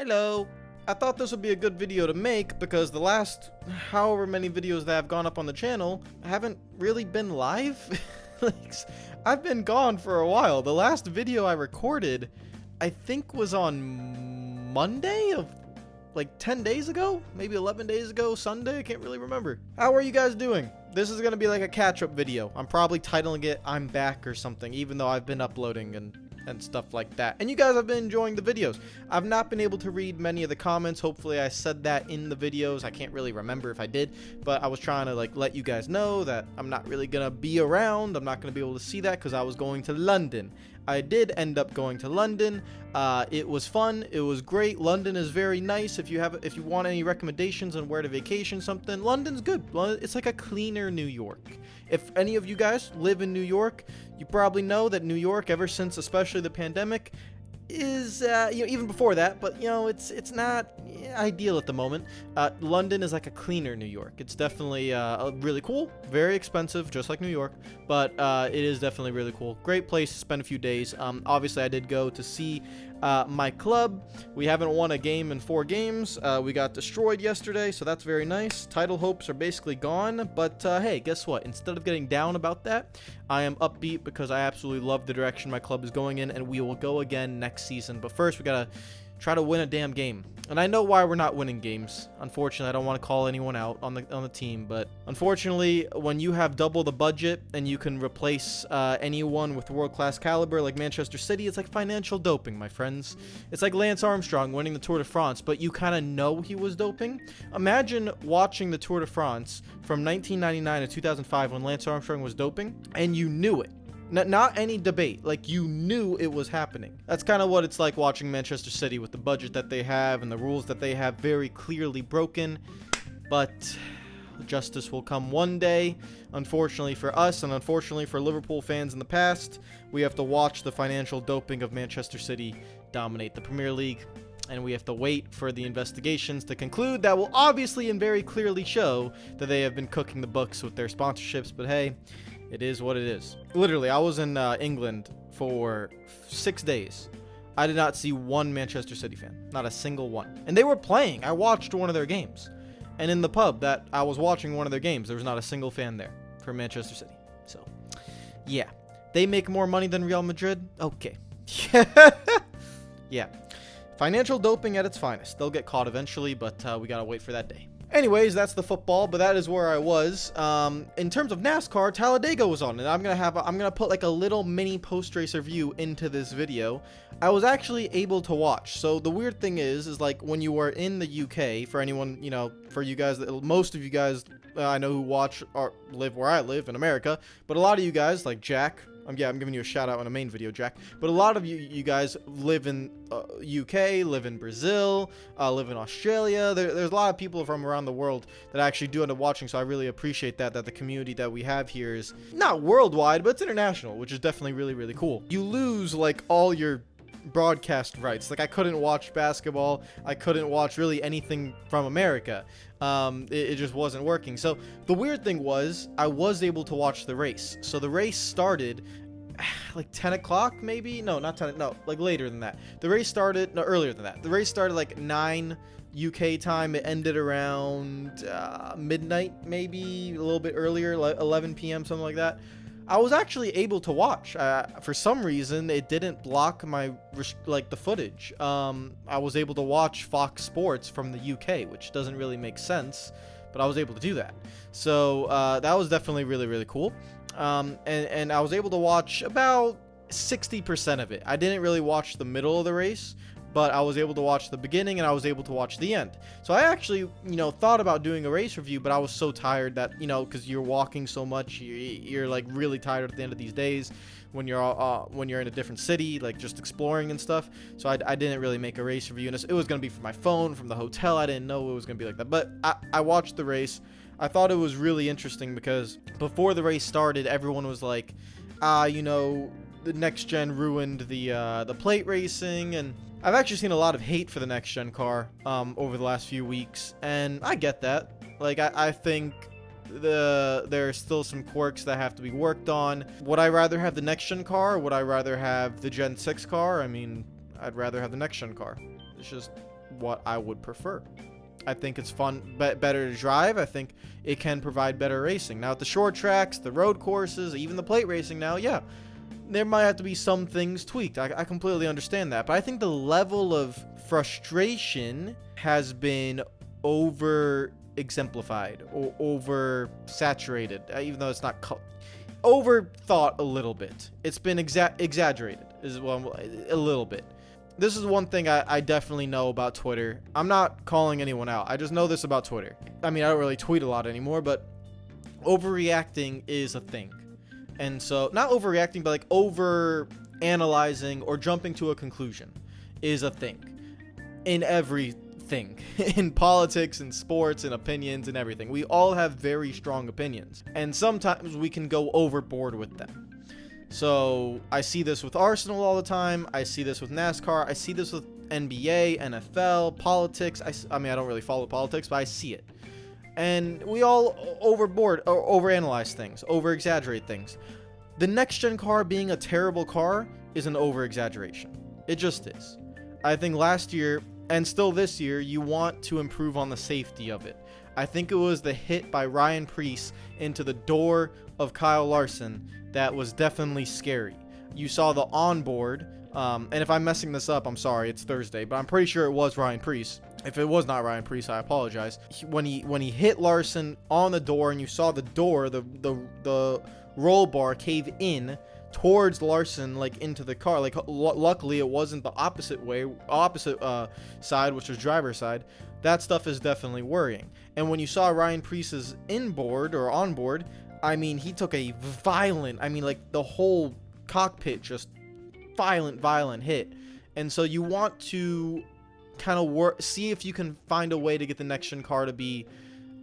Hello. I thought this would be a good video to make because the last however many videos that have gone up on the channel haven't really been live. Like, I've been gone for a while. The last video I recorded, I think, was on Monday of like 10 days ago, maybe 11 days ago, Sunday, I can't really remember. How are you guys doing? This is gonna be like a catch-up video. I'm probably titling it I'm Back or something, even though I've been uploading and stuff like that. And you guys have been enjoying the videos. I've not been able to read many of the comments. Hopefully I said that in the videos. I can't really remember if I did, but I was trying to like let you guys know that I'm not really gonna be around. I'm not gonna be able to see that because I was going to London. I did end up going to London. It was fun. It was great. London is very nice. If you want any recommendations on where to vacation something, London's good. It's like a cleaner New York. If any of you guys live in New York, you probably know that New York, ever since especially the pandemic, is even before that, but it's not ideal at the moment. London is like a cleaner New York. It's definitely really cool, very expensive, just like New York, but it is definitely really cool. Great place to spend a few days. Obviously I did go to see my club. We haven't won a game in 4 games. We got destroyed yesterday, so that's very nice. Title hopes are basically gone, but hey, guess what? Instead of getting down about that, I am upbeat because I absolutely love the direction my club is going in, and we will go again next season. But first, we gotta try to win a damn game. And I know why we're not winning games. Unfortunately, I don't want to call anyone out on the team, but unfortunately, when you have double the budget and you can replace anyone with world-class caliber like Manchester City, it's like financial doping, my friends. It's like Lance Armstrong winning the Tour de France, but you kind of know he was doping. Imagine watching the Tour de France from 1999 to 2005 when Lance Armstrong was doping, and you knew it. Not any debate, like you knew it was happening. That's kind of what it's like watching Manchester City with the budget that they have and the rules that they have very clearly broken. But justice will come one day. Unfortunately for us, and unfortunately for Liverpool fans in the past, we have to watch the financial doping of Manchester City dominate the Premier League. And we have to wait for the investigations to conclude that will obviously and very clearly show that they have been cooking the books with their sponsorships. But hey, it is what it is. Literally, I was in England for 6 days. I did not see one Manchester City fan. Not a single one. And they were playing. I watched one of their games. And in the pub that I was watching one of their games, there was not a single fan there for Manchester City. So, yeah. They make more money than Real Madrid? Okay. Yeah. Financial doping at its finest. They'll get caught eventually, but we gotta wait for that day. Anyways, that's the football, but that is where I was. In terms of NASCAR, Talladega was on, and I'm gonna put like a little mini post-race review into this video. I was actually able to watch. So the weird thing is like when you are in the UK, for anyone, for you guys, most of you guys I know who watch or live where I live in America, but a lot of you guys, like Jack, I'm giving you a shout out in a main video, Jack. But a lot of you guys live in UK, live in Brazil, live in Australia. There's a lot of people from around the world that actually do end up watching. So I really appreciate that the community that we have here is not worldwide, but it's international, which is definitely really, really cool. You lose like all your broadcast rights. Like I couldn't watch basketball. I couldn't watch really anything from America. It just wasn't working. So the weird thing was I was able to watch the race. So the race started like 10 o'clock maybe? No, not 10. No, like later than that. The race started, no, earlier than that. The race started like 9 UK time. It ended around midnight, maybe a little bit earlier, like 11 p.m., something like that. I was actually able to watch. For some reason, it didn't block my the footage. I was able to watch Fox Sports from the UK, which doesn't really make sense, but I was able to do that. So that was definitely really, really cool. And I was able to watch about 60% of it. I didn't really watch the middle of the race, but I was able to watch the beginning and I was able to watch the end. So I actually, thought about doing a race review, but I was so tired that, because you're walking so much, you're like really tired at the end of these days when you're in a different city, like just exploring and stuff. So I didn't really make a race review, and it was going to be from my phone, from the hotel. I didn't know it was going to be like that, but I watched the race. I thought it was really interesting because before the race started, everyone was like, the next gen ruined the plate racing, and I've actually seen a lot of hate for the next gen car over the last few weeks, and I get that. Like I think there are still some quirks that have to be worked on. Would I rather have the next gen car, or would I rather have the Gen 6 car? I mean, I'd rather have the next gen car. It's just what I would prefer. I think it's fun, better to drive. I think it can provide better racing. Now, at the short tracks, the road courses, even the plate racing now, yeah, there might have to be some things tweaked. I completely understand that. But I think the level of frustration has been over-exemplified or over-saturated, even though it's not overthought a little bit. It's been exaggerated, is well, a little bit. This is one thing I definitely know about Twitter. I'm not calling anyone out. I just know this about Twitter. I mean, I don't really tweet a lot anymore, but overreacting is a thing. And so, not overreacting, but like over analyzing or jumping to a conclusion is a thing. In everything. In politics, in sports, in opinions, and everything. We all have very strong opinions. And sometimes we can go overboard with them. So I see this with Arsenal all the time. I see this with NASCAR. I see this with NBA, NFL, politics. I mean, I don't really follow politics, but I see it. And we all overboard or overanalyze things, over-exaggerate things. The next-gen car being a terrible car is an over-exaggeration. It just is. I think last year, and still this year, you want to improve on the safety of it. I think it was the hit by Ryan Preece into the door of Kyle Larson that was definitely scary. You saw the onboard, and if I'm messing this up, I'm sorry, it's Thursday, but I'm pretty sure it was Ryan Preece. If it was not Ryan Preece, I apologize. When he hit Larson on the door, and you saw the door, the roll bar cave in towards Larson, like into the car. Like luckily, it wasn't the opposite side, which was driver's side. That stuff is definitely worrying. And when you saw Ryan Preece's inboard or onboard, I mean, he took a violent, I mean, like the whole cockpit just violent hit. And so you want to kind of see if you can find a way to get the next gen car to be,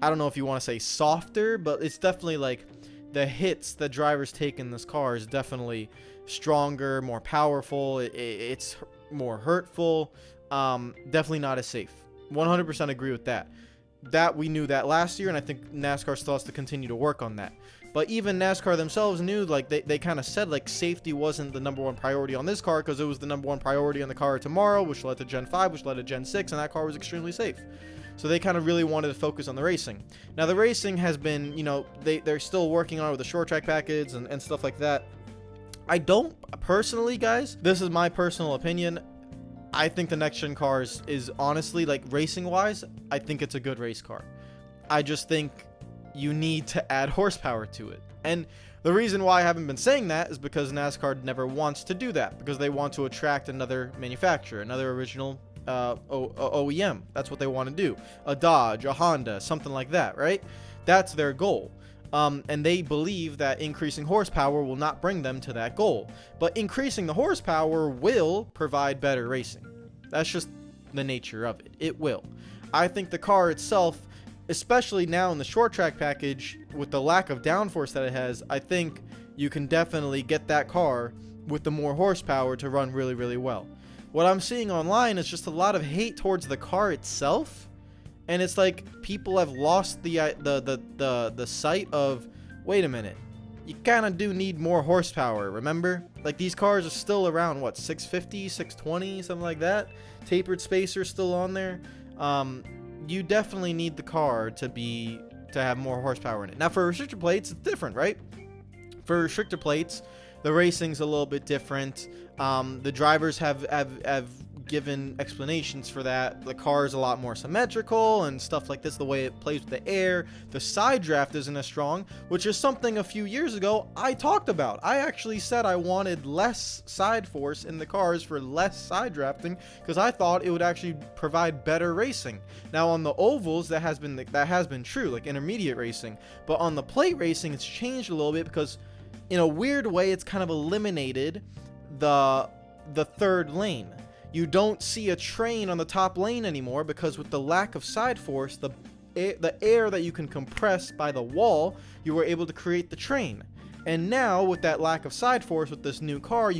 I don't know if you want to say softer, but it's definitely like the hits that drivers take in this car is definitely stronger, more powerful. It's more hurtful. Definitely not as safe. 100% agree with that. That we knew that last year, and I think NASCAR still has to continue to work on that. But even NASCAR themselves knew, like they kind of said, like safety wasn't the number one priority on this car because it was the number one priority on the car tomorrow, which led to Gen 5, which led to Gen 6, and that car was extremely safe. So they kind of really wanted to focus on the racing. Now the racing has been, you know, they're still working on it with the short track package and stuff like that. I don't personally, guys, this is my personal opinion, I think the next gen car is honestly, like racing wise, I think it's a good race car. I just think you need to add horsepower to it. And the reason why I haven't been saying that is because NASCAR never wants to do that, because they want to attract another manufacturer, another original OEM. That's what they want to do. A Dodge, a Honda, something like that, right? That's their goal. And they believe that increasing horsepower will not bring them to that goal. But increasing the horsepower will provide better racing. That's just the nature of it. It will. I think the car itself, especially now in the short track package, with the lack of downforce that it has, I think you can definitely get that car with the more horsepower to run really, really well. What I'm seeing online is just a lot of hate towards the car itself. And it's like people have lost the sight of, wait a minute, you kind of do need more horsepower, remember? Like these cars are still around, what, 650, 620, something like that? Tapered spacer still on there. You definitely need the car to have more horsepower in it. Now for restrictor plates, it's different, right? For restrictor plates, the racing's a little bit different. The drivers have given explanations for that. The car is a lot more symmetrical and stuff like this, the way it plays with the air. The side draft isn't as strong, which is something a few years ago I talked about. I actually said I wanted less side force in the cars for less side drafting because I thought it would actually provide better racing. Now on the ovals, that has been true, like intermediate racing, but on the plate racing it's changed a little bit because in a weird way it's kind of eliminated the third lane. You don't see a train on the top lane anymore because with the lack of side force, the air that you can compress by the wall, you were able to create the train. And now with that lack of side force with this new car,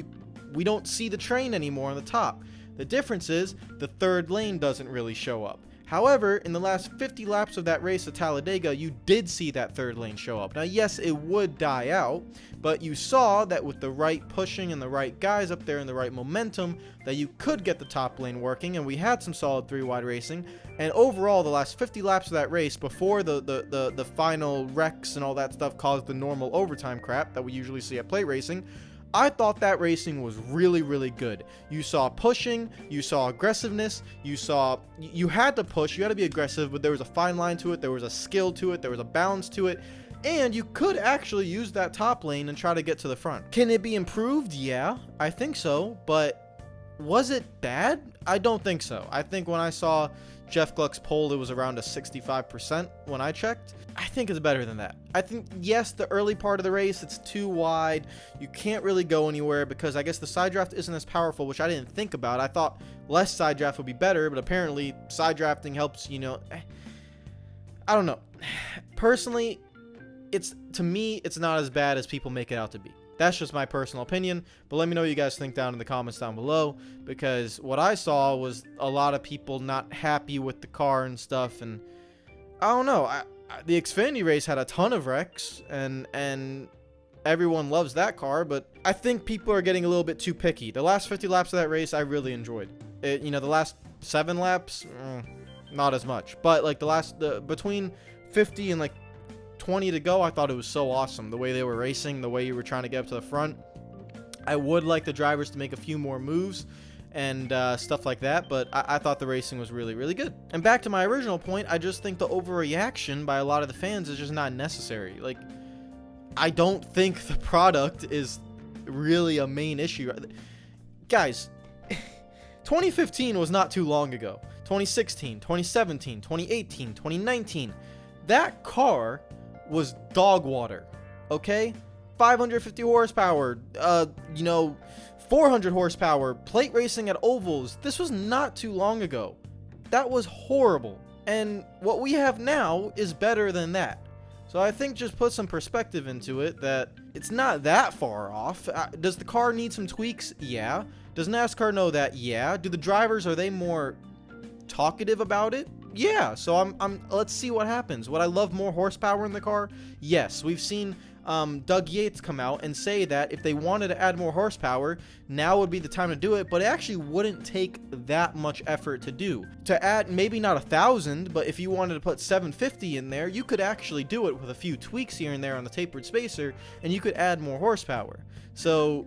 we don't see the train anymore on the top. The difference is the third lane doesn't really show up. However, in the last 50 laps of that race at Talladega, you did see that third lane show up. Now, yes, it would die out, but you saw that with the right pushing and the right guys up there and the right momentum, that you could get the top lane working, and we had some solid 3-wide racing. And overall, the last 50 laps of that race, before the final wrecks and all that stuff caused the normal overtime crap that we usually see at plate racing, I thought that racing was really, really good. You saw pushing, you saw aggressiveness, you had to push, you had to be aggressive, but there was a fine line to it, there was a skill to it, there was a balance to it, and you could actually use that top lane and try to get to the front. Can it be improved? Yeah, I think so, but was it bad? I don't think so. I think when I saw Jeff Gluck's poll, it was around a 65% when I checked. I think it's better than that. I think, yes, the early part of the race, it's too wide. You can't really go anywhere because I guess the side draft isn't as powerful, which I didn't think about. I thought less side draft would be better, but apparently side drafting helps, I don't know. Personally, to me, it's not as bad as people make it out to be. That's just my personal opinion, but let me know what you guys think down in the comments down below, because what I saw was a lot of people not happy with the car and stuff, and I don't know. The Xfinity race had a ton of wrecks, and everyone loves that car, but I think people are getting a little bit too picky. The last 50 laps of that race, I really enjoyed. The last 7 laps, not as much, but like between 50 and like 20 to go, I thought it was so awesome. The way they were racing, the way you were trying to get up to the front. I would like the drivers to make a few more moves and stuff like that, but I thought the racing was really, really good. And back to my original point, I just think the overreaction by a lot of the fans is just not necessary. Like, I don't think the product is really a main issue. Guys, 2015 was not too long ago. 2016, 2017, 2018, 2019. That car was dog water, okay? 550 horsepower, 400 horsepower, plate racing at ovals. This was not too long ago. That was horrible. And what we have now is better than that. So I think just put some perspective into it that it's not that far off. Does the car need some tweaks? Yeah. Does NASCAR know that? Yeah. Do the drivers, are they more talkative about it? Yeah. So let's see what happens. Would I love more horsepower in the car? Yes. We've seen Doug Yates come out and say that if they wanted to add more horsepower, now would be the time to do it, but it actually wouldn't take that much effort to do. To add, maybe not 1,000, but if you wanted to put 750 in there, you could actually do it with a few tweaks here and there on the tapered spacer, and you could add more horsepower. So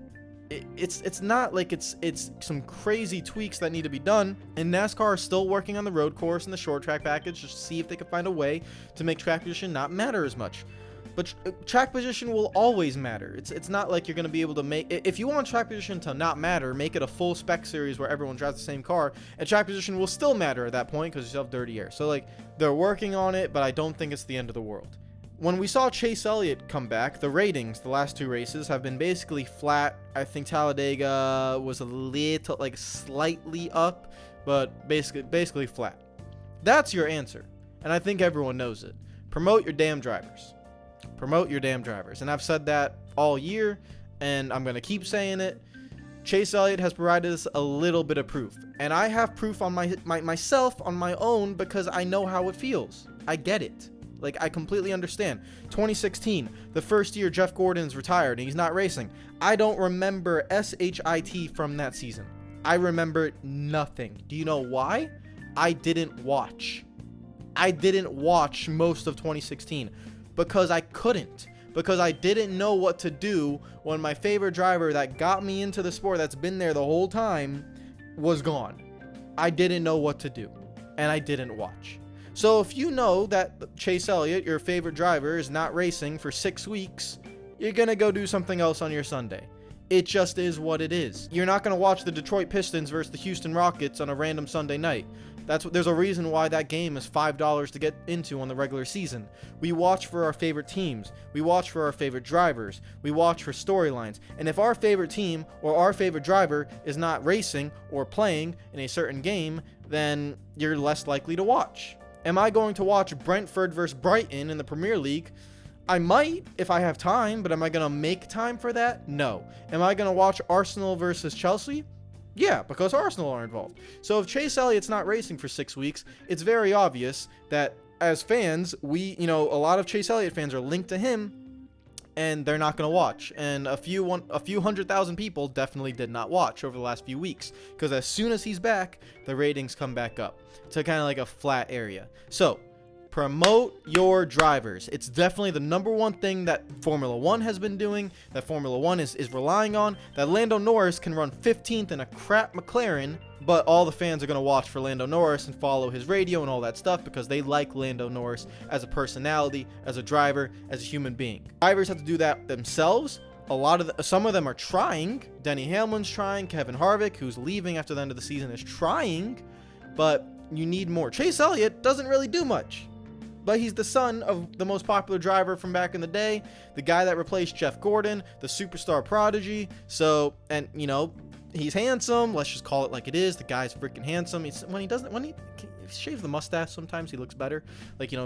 it's not like it's some crazy tweaks that need to be done, and NASCAR is still working on the road course and the short track package just to see if they can find a way to make track position not matter as much. But track position will always matter. It's not like you're going to be able to make... If you want track position to not matter, make it a full spec series where everyone drives the same car, and track position will still matter at that point because you still have dirty air. So, like, they're working on it, but I don't think it's the end of the world. When we saw Chase Elliott come back, the ratings, the last 2 races, have been basically flat. I think Talladega was a little, like, slightly up, but basically flat. That's your answer, and I think everyone knows it. Promote your damn drivers. Promote your damn drivers. And I've said that all year, and I'm going to keep saying it. Chase Elliott has provided us a little bit of proof. And I have proof on myself on my own because I know how it feels. I get it. Like, I completely understand. 2016, the first year Jeff Gordon's retired and he's not racing. I don't remember SHIT from that season. I remember nothing. Do you know why? I didn't watch. I didn't watch most of 2016. Because I couldn't. Because I didn't know what to do when my favorite driver that got me into the sport, that's been there the whole time, was gone. I didn't know what to do. And I didn't watch. So if you know that Chase Elliott, your favorite driver, is not racing for 6 weeks, you're going to go do something else on your Sunday. It just is what it is. You're not going to watch the Detroit Pistons versus the Houston Rockets on a random Sunday night. There's a reason why that game is $5 to get into on the regular season. We watch for our favorite teams. We watch for our favorite drivers. We watch for storylines. And if our favorite team or our favorite driver is not racing or playing in a certain game, then you're less likely to watch. Am I going to watch Brentford versus Brighton in the Premier League? I might if I have time, but am I going to make time for that? No. Am I going to watch Arsenal versus Chelsea? Yeah, because Arsenal are involved. So if Chase Elliott's not racing for 6 weeks, it's very obvious that as fans, a lot of Chase Elliott fans are linked to him, and they're not going to watch. And a few 100,000 people definitely did not watch over the last few weeks, because as soon as he's back, the ratings come back up to kind of like a flat area. So promote your drivers. It's definitely the number one thing that Formula One has been doing, that Formula One is relying on, that Lando Norris can run 15th in a crap McLaren, but all the fans are going to watch for Lando Norris and follow his radio and all that stuff because they like Lando Norris as a personality, as a driver, as a human being. Drivers have to do that themselves. Some of them are trying. Denny Hamlin's trying. Kevin Harvick, who's leaving after the end of the season, is trying, but you need more. Chase Elliott doesn't really do much. But he's the son of the most popular driver from back in the day, the guy that replaced Jeff Gordon, the superstar prodigy. So, and he's handsome. Let's just call it like it is. The guy's freaking handsome. When he shaves the mustache, sometimes he looks better.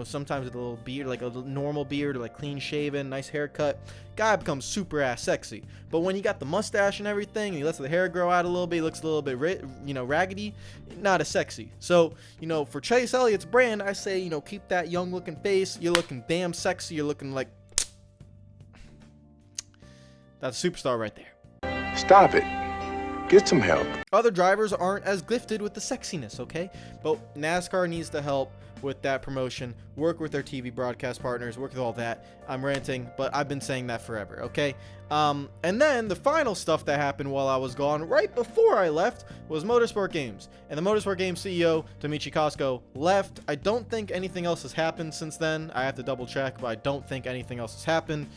Sometimes with a little beard, like a normal beard, or like clean shaven, nice haircut. Guy becomes super ass sexy. But when you got the mustache and everything, and he lets the hair grow out a little bit, he looks a little bit, raggedy, not as sexy. So, for Chase Elliott's brand, I say, keep that young looking face. You're looking damn sexy. You're looking like that's a superstar right there. Stop it. Get some help. Other drivers aren't as gifted with the sexiness, okay? But NASCAR needs to help with that promotion, work with their TV broadcast partners, work with all that. I'm ranting, but I've been saying that forever, okay? And then the final stuff that happened while I was gone, right before I left, was Motorsport Games. And the Motorsport Games CEO, Dmitry Kosko, left. I don't think anything else has happened since then. I have to double check, but I don't think anything else has happened.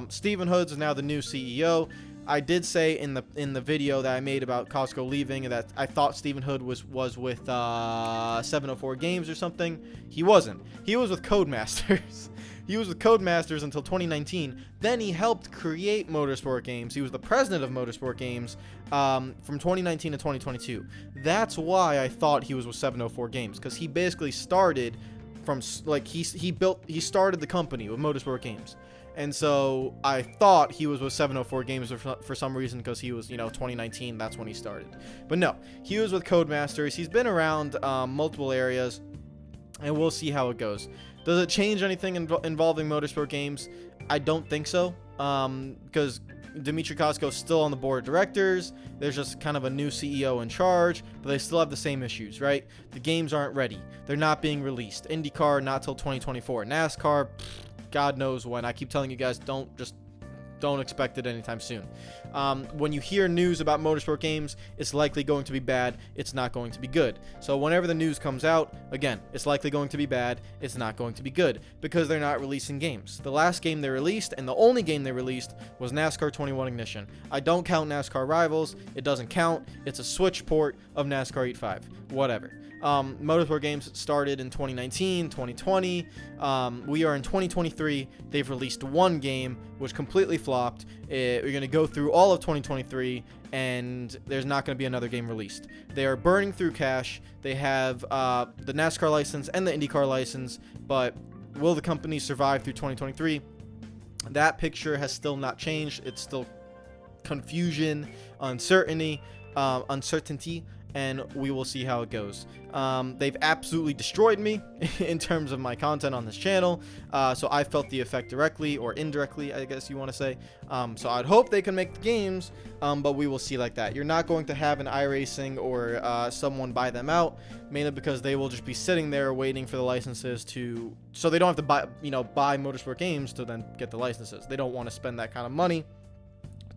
Stephen Hoods is now the new CEO. I did say in the video that I made about Costco leaving that I thought Stephen Hood was with 704 Games or something. He wasn't. He was with Codemasters. He was with Codemasters until 2019. Then he helped create Motorsport Games. He was the president of Motorsport Games from 2019 to 2022. That's why I thought he was with 704 Games, because he basically started from he started the company with Motorsport Games. And so I thought he was with 704 Games for some reason, because he was, 2019, that's when he started. But no, he was with Codemasters. He's been around multiple areas, and we'll see how it goes. Does it change anything involving Motorsport Games? I don't think so, because Dmitry Kosko is still on the board of directors. There's just kind of a new CEO in charge, but they still have the same issues, right? The games aren't ready. They're not being released. IndyCar, not till 2024. NASCAR, God knows when. I keep telling you guys, don't expect it anytime soon. When you hear news about Motorsport Games, it's likely going to be bad. It's not going to be good. So whenever the news comes out, again, it's likely going to be bad. It's not going to be good, because they're not releasing games. The last game they released, and the only game they released, was NASCAR 21 Ignition. I don't count NASCAR Rivals. It doesn't count. It's a Switch port of NASCAR 85. Whatever. Motorsport Games started in 2019, 2020. We are in 2023. They've released one game, which completely flopped. We're going to go through all of 2023, and there's not going to be another game released. They are burning through cash. They have the NASCAR license and the IndyCar license, but will the company survive through 2023? That picture has still not changed. It's still confusion, uncertainty, and we will see how it goes. They've absolutely destroyed me in terms of my content on this channel, so I felt the effect directly or indirectly, I guess you want to say. So I'd hope they can make the games, but we will see like that. You're not going to have an iRacing or someone buy them out, mainly because they will just be sitting there waiting for the licenses so they don't have to buy Motorsport Games to then get the licenses. They don't want to spend that kind of money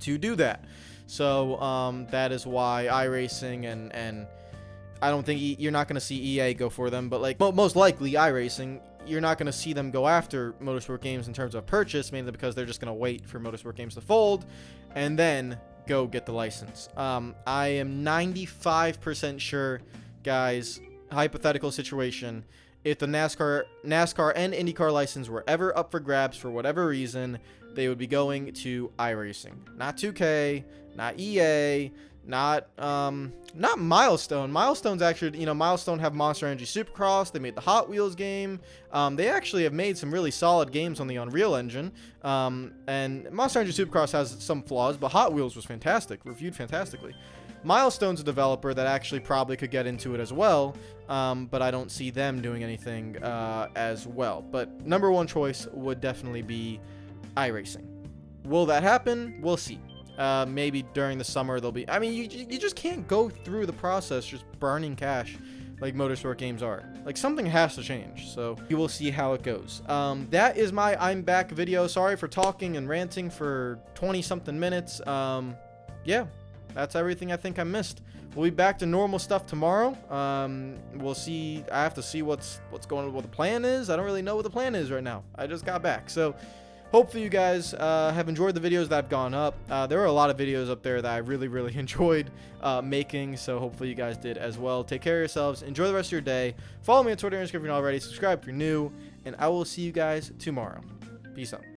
to do that. So that is why iRacing and I don't think you're not going to see EA go for them, but most likely iRacing, you're not going to see them go after Motorsport Games in terms of purchase, mainly because they're just going to wait for Motorsport Games to fold and then go get the license. I am 95% sure, guys, hypothetical situation, if the NASCAR and IndyCar license were ever up for grabs for whatever reason, they would be going to iRacing, not 2K, not EA, not Milestone. Milestone's actually, Milestone have Monster Energy Supercross. They made the Hot Wheels game. They actually have made some really solid games on the Unreal Engine. And Monster Energy Supercross has some flaws, but Hot Wheels was fantastic, reviewed fantastically. Milestone's a developer that actually probably could get into it as well, but I don't see them doing anything as well. But number one choice would definitely be iRacing. Will that happen? We'll see. Maybe during the summer there'll be... I mean, you just can't go through the process just burning cash like Motorsport Games are. Like, something has to change, so you will see how it goes. That is my I'm back video. Sorry for talking and ranting for 20-something minutes. Yeah, that's everything I think I missed. We'll be back to normal stuff tomorrow. We'll see. I have to see what's going on, what the plan is. I don't really know what the plan is right now. I just got back, so hopefully you guys have enjoyed the videos that have gone up. There are a lot of videos up there that I really enjoyed making, so hopefully you guys did as well. Take care of yourselves. Enjoy the rest of your day. Follow me on Twitter and Instagram if you're not already. Subscribe if you're new, and I will see you guys tomorrow. Peace out.